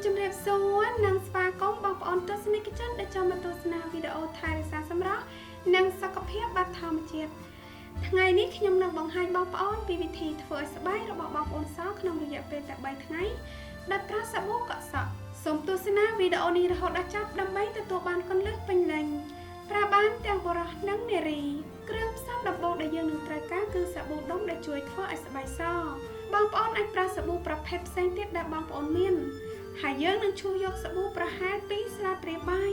ជម្រាបសួរនិងស្វាគមន៍បងប្អូនទស្សនិកជនដែលចូលមកទស្សនាវីដេអូថែរក្សាសម្រស់និងសុខភាពបែបធម្មជាតិថ្ងៃនេះខ្ញុំនឹងបង្ហាញបងប្អូនពីវិធីធ្វើឲ្យស្បែករបស់បងប្អូនសក្នុងរយៈពេលតែ3ថ្ងៃដោយប្រើសាប៊ូកក់សក់សូមទស្សនាវីដេអូនេះរហូតដល់ចប់ដើម្បីទទួលបានគន្លឹះពេញលេញប្រើបានទាំងបុរសនិងនារីគ្រឿងផ្សំដំបូងដែលយើងនឹងត្រូវការគឺសាប៊ូដុំដែលជួយធ្វើឲ្យស្បែកសបងប្អូនអាចប្រើសាប៊ូប្រភេទផ្សេងទៀតដែលបងប្អូនមានហើយយើងនឹងឈូសយកសាប៊ូប្រហែល2ស្លាបព្រាបាយ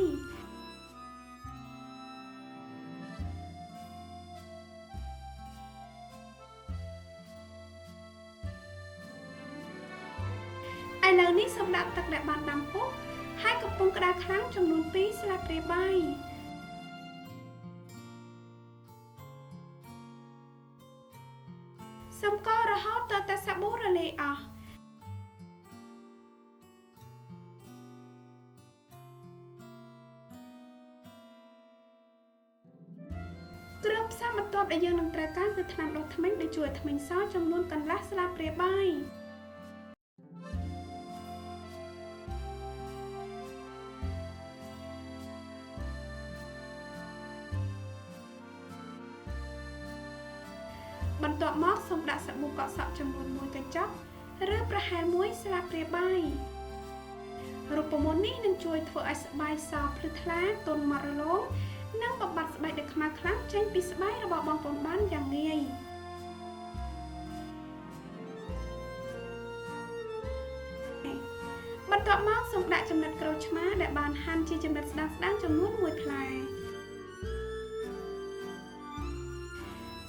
ឥឡូវនេះសូមដាក់ទឹកដែលបានដាំពុះហើយកំពុងក្តៅខ្លាំងចំនួន2ស្លាបព្រាបាយសូមកូររហូតដល់តែសាប៊ូរលាយអស់គ្រឿងផ្សំបន្ទាប់ដែលយើងនឹងត្រូវការគឺថ្នាំដុសធ្មេញដែលជួយឲ្យធ្មេញសចំនួនកន្លះស្លាបព្រាបាយបន្ទាប់មកសូមដាក់សាប៊ូកក់សក់ចំនួន1កញ្ចប់ឬប្រហែល1ស្លាបព្រាបាយរូបមន្តនេះនឹងជួយធ្វើឲ្យស្បែកសភ្លឺថ្លាទន់ម៉ត់រលោងនិងបំបត្តិស្បែកដែលខ្មៅខ្លាំងចេញពីស្បែករបស់បងប្អូនបានយ៉ាងងាយបន្ទាប់មកសូមដាក់ចំណិតក្រូចឆ្មាដែលបានហាន់ជាចំណិតស្ដើងៗចំនួន1ផ្លែ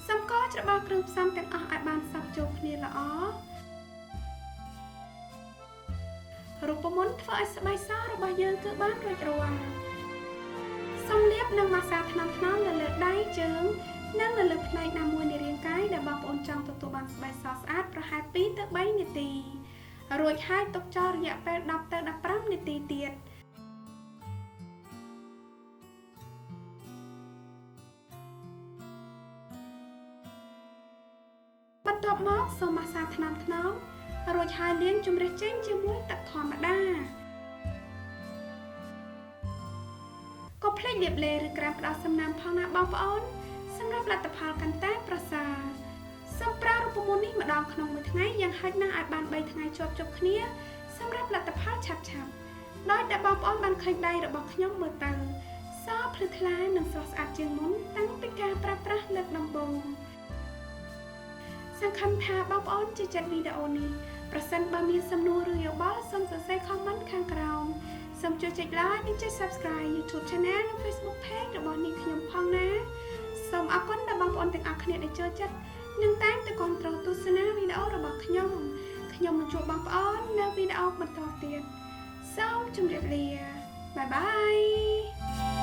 សូមកូរច្របល់គ្រឿងផ្សំទាំងអស់ឲ្យបានសព្វចូលគ្នាល្អរូបមន្តធ្វើឲ្យស្បែកសរបស់យើងគឺបានរួចរាល់សូមលាបនឹងម៉ាសាថ្នមៗនៅលើដៃជើងនិងនៅលើផ្នែកណាមួយនៃរាងកាយដែលបងប្អូនចង់ទទួលបានស្បែកសស្អាតប្រហែល2ទៅ3នាទីរួចហើយទុកចោលរយៈពេល10ទៅ15នាទីទៀតបន្ទាប់មកសូមម៉ាសាថ្នមៗរួចហើយលាងជម្រះចេញជាមួយទឹកធម្មតាកុំភ្លេចលាបឡេឬក្រាមផ្ដោតសំណើមផងណាបងប្អូនសម្រាប់លទ្ធផលកាន់តែប្រសើរសូមប្រើរូបមន្តនេះម្ដងក្នុងមួយថ្ងៃយ៉ាងហោចណាស់ឲ្យបាន3ថ្ងៃជាប់ៗគ្នាសម្រាប់លទ្ធផលឆាប់ៗដោយតែបងប្អូនបានឃើញដៃរបស់ខ្ញុំមើលទៅសភ្លឺថ្លានិងស្រស់ស្អាតជាងមុនតាំងពីការប្រើប្រាស់លើកដំបូងសង្ឃឹមថាបងប្អូនជឿចិត្តវីដេអូនេះប្រសិនបើមានសំណួរឬយោបល់សូមសរសេរ comment ខាងក្រោមសូមជួយចុច like និងចុច subscribe YouTube Channel និង Facebook Page របស់នាងខ្ញុំផងណាសូមអរគុណដល់បងប្អូនទាំងអស់គ្នាដែលចូលចិត្តនិងតាមតែគាំទ្រទស្សនាវីដេអូរបស់ខ្ញុំនឹងជួបបងប្អូននៅវីដេអូបន្តទៀតសូមជម្រាបលាបាយបាយ